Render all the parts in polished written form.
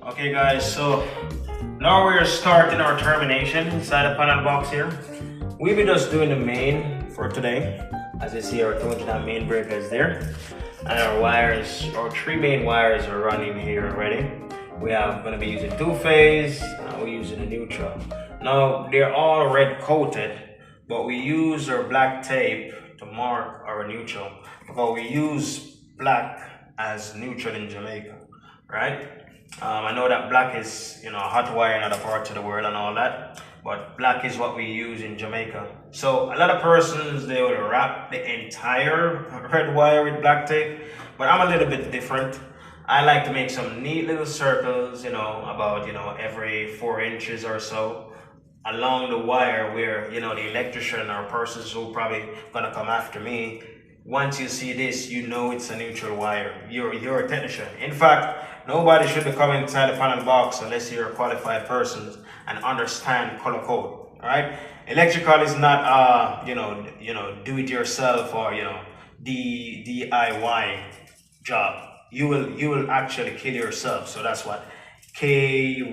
Okay guys, so now we're starting our termination inside the panel box here. We'll be just doing the main for today. As you see, our 200 main breaker is there. And our wires, our three main wires are running here already. We are going to be using two-phase, and we're using a neutral. Now, they're all red coated, but we use our black tape to mark our neutral because we use black as neutral in Jamaica, right? I know that black is, a hot wire in other parts of the world and all that, but black is what we use in Jamaica. So a lot of persons, they will wrap the entire red wire with black tape, but I'm a little bit different. I like to make some neat little circles, about, every 4 inches or so along the wire where, the electrician or persons who probably gonna come after me, once you see this, you know it's a neutral wire. You're a technician. In fact, nobody should be coming inside the panel box unless you're a qualified person and understand color code. All right, electrical is not do it yourself or DIY job. You will actually kill yourself. So that's what KYS.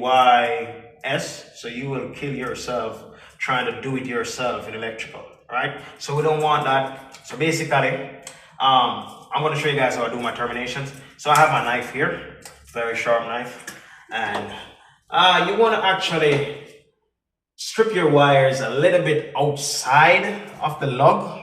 So you will kill yourself trying to do it yourself in electrical. Right? So we don't want that. So basically, I'm going to show you guys how I do my terminations. So I have my knife here, very sharp knife, and you want to actually strip your wires a little bit outside of the lug.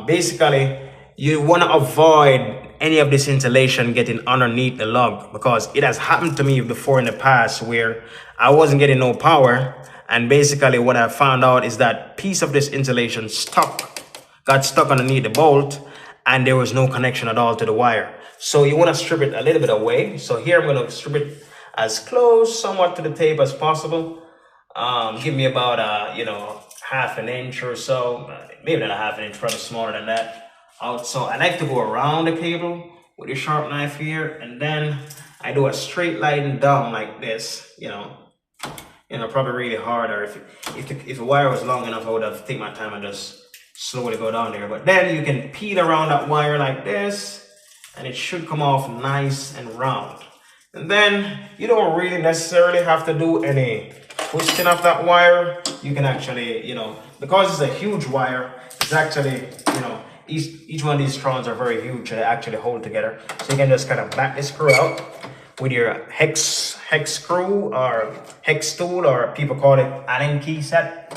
Basically, you want to avoid any of this insulation getting underneath the lug because it has happened to me before in the past where I wasn't getting no power. And basically what I found out is that piece of this insulation got stuck underneath the bolt and there was no connection at all to the wire. So you want to strip it a little bit away. So here I'm going to strip it as close somewhat to the tape as possible. Give me about, half an inch or so, maybe not a half an inch, probably smaller than that. So I like to go around the cable with a sharp knife here. And then I do a straight line down like this, probably really hard, or if the wire was long enough, I would have taken my time and just slowly go down there. But then you can peel around that wire like this, and it should come off nice and round. And then you don't really necessarily have to do any twisting of that wire. You can actually, because it's a huge wire, it's actually, each one of these strands are very huge, so they actually hold together. So you can just kind of back this screw out with your hex screw or hex tool, or people call it Allen key set.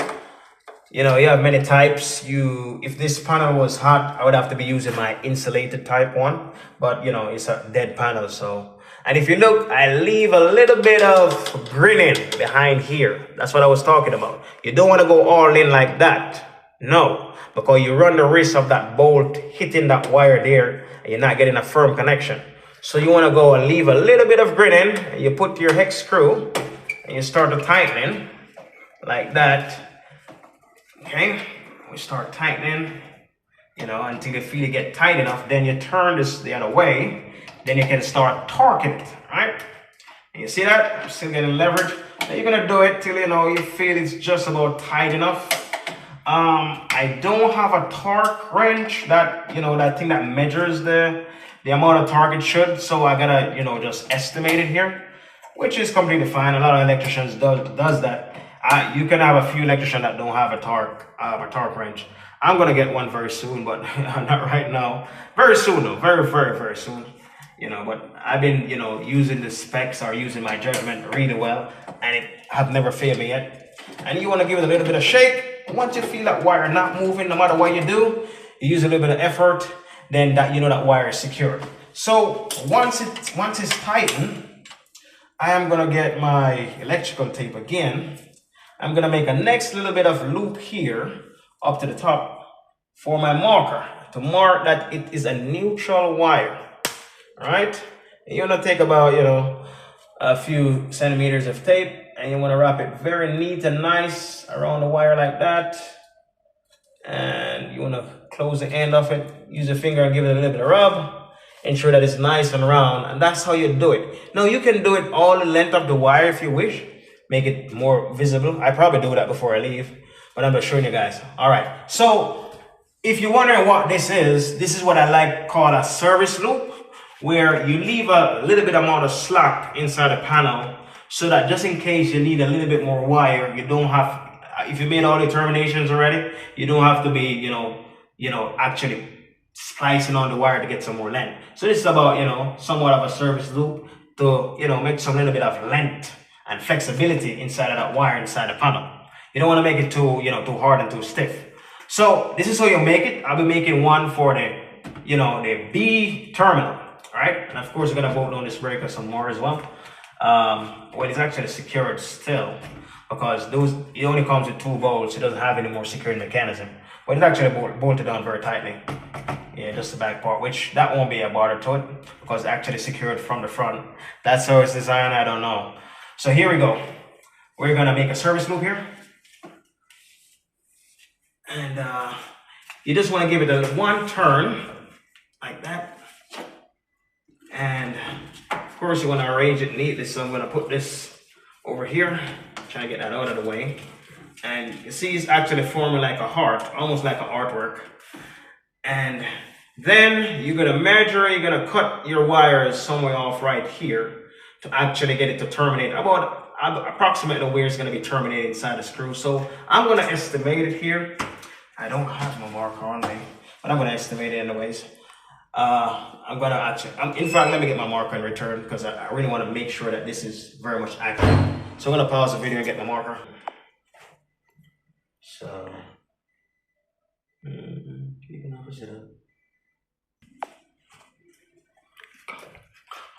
You have many types. If this panel was hot, I would have to be using my insulated type one, but it's a dead panel. So, and if you look, I leave a little bit of grinning behind here. That's what I was talking about. You don't want to go all in like that. No, because you run the risk of that bolt hitting that wire there and you're not getting a firm connection. So you want to go and leave a little bit of grinning, and you put your hex screw and you start to tightening like that. Okay, we start tightening, until you feel it get tight enough. Then you turn this the other way. Then you can start torquing it, right? And you see that? I'm still getting leverage. Now you're going to do it till you feel it's just about tight enough. I don't have a torque wrench that thing that measures the amount of torque it should, so I gotta just estimate it here, which is completely fine. A lot of electricians does that. You can have a few electricians that don't have a torque wrench. I'm gonna get one very soon, but not right now. Very soon though, very very soon. But I've been using the specs or using my judgment really well, and it have never failed me yet. And you want to give it a little bit of shake. Once you feel that wire not moving, no matter what you do, you use a little bit of effort, then that that wire is secure. So once it's tightened, I am gonna get my electrical tape again. I'm gonna make a next little bit of loop here up to the top for my marker to mark that it is a neutral wire. All right, and you're gonna take about a few centimeters of tape, and you want to wrap it very neat and nice around the wire like that. And you want to close the end of it, use your finger and give it a little bit of rub, ensure that it's nice and round, and that's how you do it. Now you can do it all the length of the wire if you wish, make it more visible. I probably do that before I leave, but I'm just showing you guys. All right, so if you're wondering what this is what I like call a service loop, where you leave a little bit amount of slack inside the panel so that just in case you need a little bit more wire, you don't have, if you made all the terminations already, you don't have to be, actually splicing on the wire to get some more length. So this is about, somewhat of a service loop to, make some little bit of length and flexibility inside of that wire inside the panel. You don't want to make it too, too hard and too stiff. So this is how you make it. I'll be making one for the, the B terminal, all right? And of course, we're gonna bolt down this breaker some more as well. Well, it's actually secured still because it only comes with 2 bolts. It doesn't have any more securing mechanism, but it's actually bolted down very tightly. Yeah, just the back part, which that won't be a bother to it because it's actually secured from the front. That's how it's designed, I don't know. So here we go. We're gonna make a service loop here. And you just want to give it a 1 turn like that. And of course you want to arrange it neatly. So I'm going to put this over here, try to get that out of the way. And you see it's actually forming like a heart, almost like an artwork. And then you're going to measure, you're going to cut your wires somewhere off right here to actually get it to terminate about approximately where it's going to be terminated inside the screw. So I'm going to estimate it here. I don't have my marker on me, but I'm going to estimate it anyways. I'm going to actually, in fact, let me get my marker in return because I really want to make sure that this is very much accurate. So I'm going to pause the video and get my marker. So,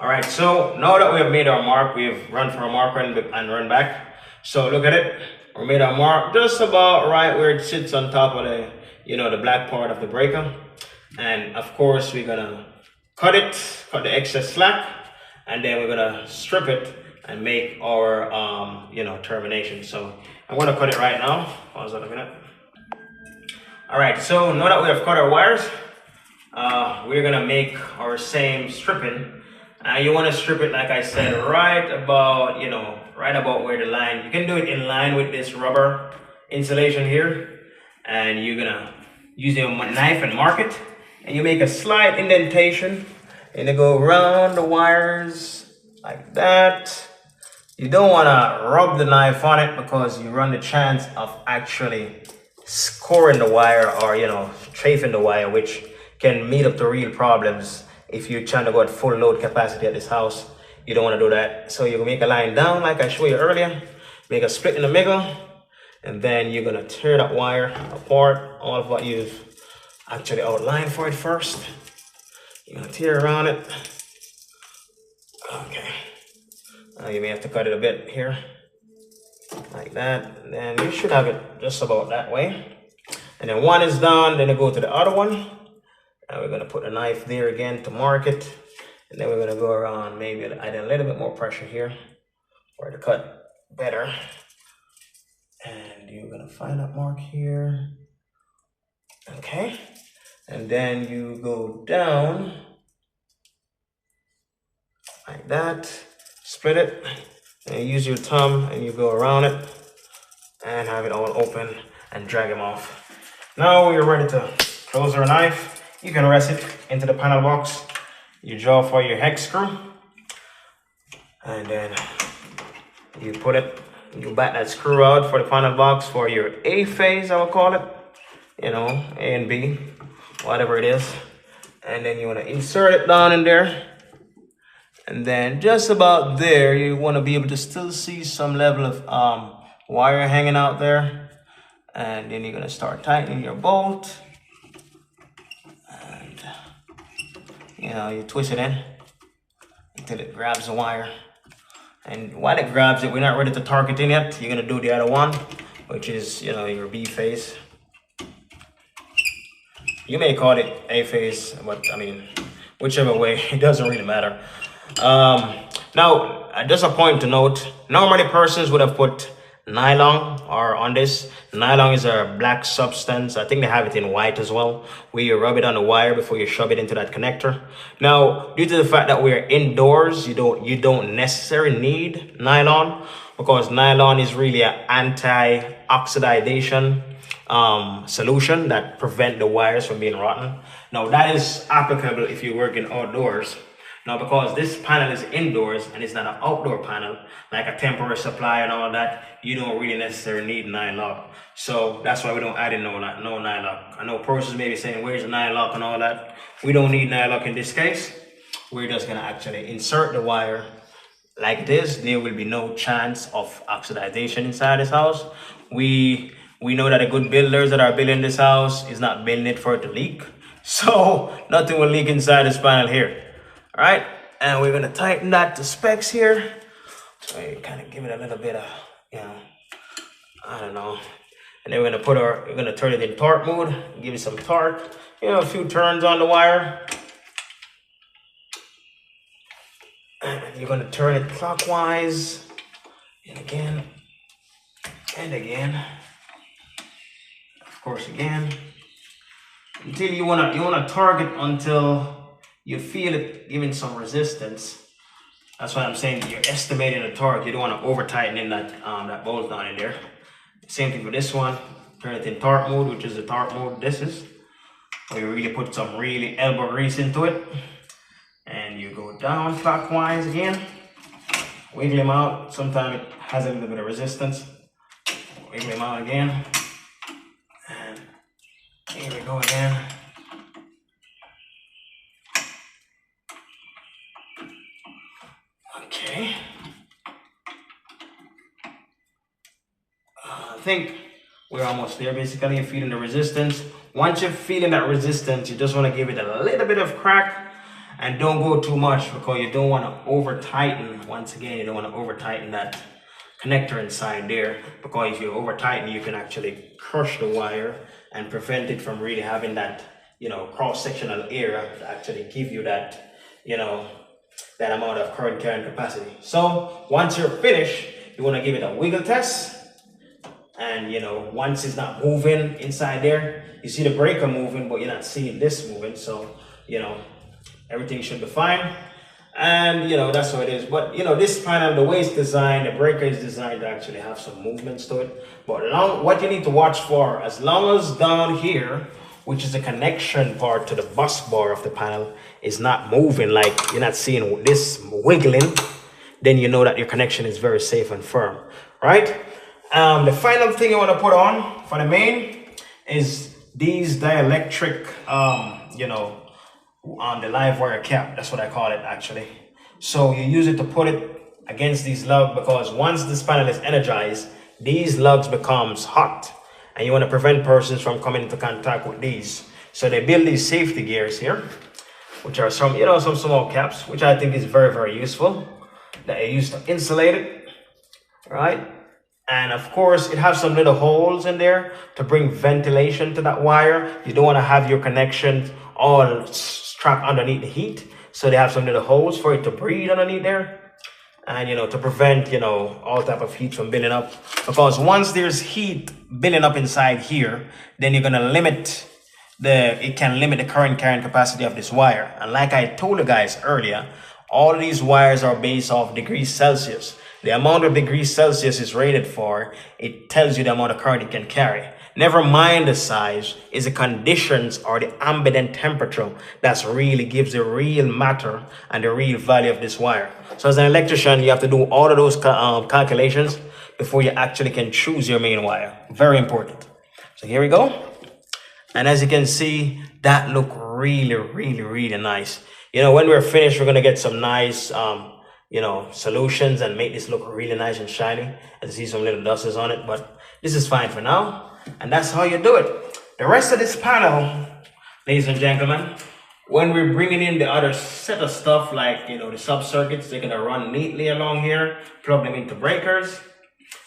all right, so now that we have made our mark, we've run for a marker and run back. So look at it. We made our mark just about right where it sits on top of the, the black part of the breaker. And of course, we're gonna cut the excess slack, and then we're gonna strip it and make our, termination. So I'm gonna cut it right now. Pause on a minute. All right, so now that we have cut our wires, we're gonna make our same stripping. You want to strip it, like I said, right about, right about where the line. You can do it in line with this rubber insulation here. And you're going to use your knife and mark it. And you make a slight indentation. And you go around the wires like that. You don't want to rub the knife on it because you run the chance of actually scoring the wire or, chafing the wire, which can meet up to real problems. If you're trying to go at full load capacity at this house, you don't want to do that. So you make a line down like I showed you earlier, make a split in the middle, and then you're going to tear that wire apart, all of what you've actually outlined for it first. You're going to tear around it. Okay. Now you may have to cut it a bit here, like that. And then you should have it just about that way. And then one is done, then you go to the other one. And we're going to put a knife there again to mark it. And then we're going to go around, maybe add a little bit more pressure here for it to cut better. And you're going to find that mark here. Okay. And then you go down like that. Split it. And you use your thumb and you go around it. And have it all open and drag them off. Now we're ready to close our knife. You can rest it into the panel box. You draw for your hex screw. And then you put it, you back that screw out for the panel box for your A phase, I would call it. A and B, whatever it is. And then you want to insert it down in there. And then just about there, you want to be able to still see some level of wire hanging out there. And then you're going to start tightening your bolt. You twist it in until it grabs the wire. And while it grabs it, we're not ready to torque it in yet. You're going to do the other one, which is, your B phase. You may call it A phase, but I mean, whichever way, it doesn't really matter. Now, just a point to note, normally persons would have put nylon or on this. Nylon is a black substance. I think they have it in white as well, where you rub it on the wire before you shove it into that connector. Now, due to the fact that we're indoors, you don't necessarily need nylon, because nylon is really an anti-oxidation solution that prevent the wires from being rotten. Now, that is applicable if you're working outdoors. Now, because this panel is indoors and it's not an outdoor panel, like a temporary supply and all that, you don't really necessarily need nylock. So that's why we don't add in no nylock. I know persons may be saying, where's the nylock and all that? We don't need nylock in this case. We're just gonna actually insert the wire like this. There will be no chance of oxidization inside this house. We know that the good builders that are building this house is not building it for it to leak. So nothing will leak inside this panel here. All right, and we're gonna tighten that to specs here. So you kind of give it a little bit of, I don't know. And then we're gonna turn it in torque mode, give it some torque, a few turns on the wire. And you're gonna turn it clockwise, and again, and again. Of course, again, until you wanna target until you feel it giving some resistance. That's why I'm saying you're estimating the torque. You don't want to over tighten in that bolt down in there. Same thing for this one. Turn it in torque mode, which is the torque mode. This is where you really put some really elbow grease into it, and you go down clockwise again. Wiggle them out. Sometimes it has a little bit of resistance. Wiggle them out again, and here we go again. Okay. I think we're almost there. Basically, you're feeling the resistance. Once you're feeling that resistance, you just want to give it a little bit of crack, and don't go too much because you don't want to over tighten. Once again, you don't want to over tighten that connector inside there, because if you over tighten, you can actually crush the wire and prevent it from really having that, cross-sectional area to actually give you that, that amount of current carrying capacity. So once you're finished, you want to give it a wiggle test. And once it's not moving inside there, you see the breaker moving, but you're not seeing this moving. So, everything should be fine. And that's what it is. But this panel, the way it's designed, the breaker is designed to actually have some movements to it. But what you need to watch for, as long as down here, which is the connection part to the bus bar of the panel, is not moving, like you're not seeing this wiggling, then you know that your connection is very safe and firm, right? The final thing you want to put on for the main is these dielectric, on the live wire cap. That's what I call it, actually. So you use it to put it against these lugs, because once this panel is energized, these lugs becomes hot, and you want to prevent persons from coming into contact with these. So they build these safety gears here, which are some small caps, which I think is very, very useful, that you use to insulate it, right? And of course, it has some little holes in there to bring ventilation to that wire. You don't want to have your connection all strapped underneath the heat. So they have some little holes for it to breathe underneath there. And, to prevent, all type of heat from building up. Because once there's heat building up inside here, then you're going to it can limit the current carrying capacity of this wire. And like I told you guys earlier, all of these wires are based off degrees Celsius. The amount of degrees Celsius is rated for, it tells you the amount of current it can carry. Never mind the size, is the conditions or the ambient temperature that really gives the real matter and the real value of this wire. So as an electrician, you have to do all of those calculations before you actually can choose your main wire. Very important. So here we go. And as you can see, that look really, really, really nice. When we're finished, we're going to get some nice, solutions and make this look really nice and shiny. And see some little dusters on it, but this is fine for now. And that's how you do it. The rest of this panel, ladies and gentlemen, when we're bringing in the other set of stuff, like, the sub circuits, they're going to run neatly along here, plug them into breakers.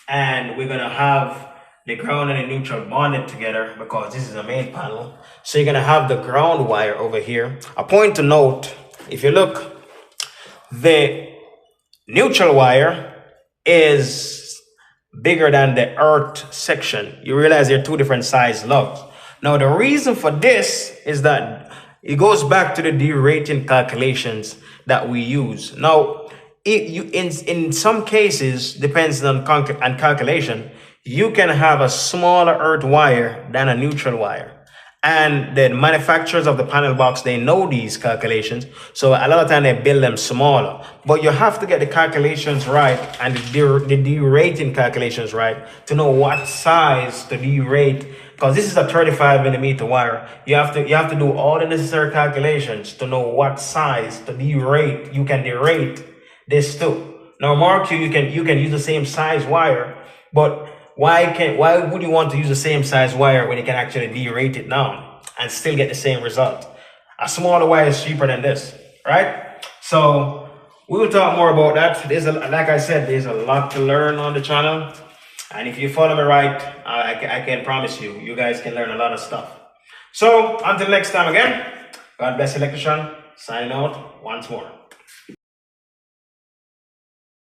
And we're going to have the ground and the neutral bonded together, because this is a main panel. So you're going to have the ground wire over here. A point to note, if you look, the neutral wire is bigger than the earth section. You realize they're two different size lugs. Now the reason for this is that it goes back to the derating calculations that we use. Now, in some cases, depends on calculation, you can have a smaller earth wire than a neutral wire. And the manufacturers of the panel box, they know these calculations. So a lot of time they build them smaller. But you have to get the calculations right and the derating calculations right to know what size to derate. Because this is a 35mm wire. You have to do all the necessary calculations to know what size to derate. You can derate this too. Now, mark you can use the same size wire, but why would you want to use the same size wire when you can actually derate it down and still get the same result? A smaller wire is cheaper than this, right? So we will talk more about that. Like I said, there's a lot to learn on the channel, and if you follow me right, I can promise you guys can learn a lot of stuff. So until next time again, God bless electrician. Signing out once more.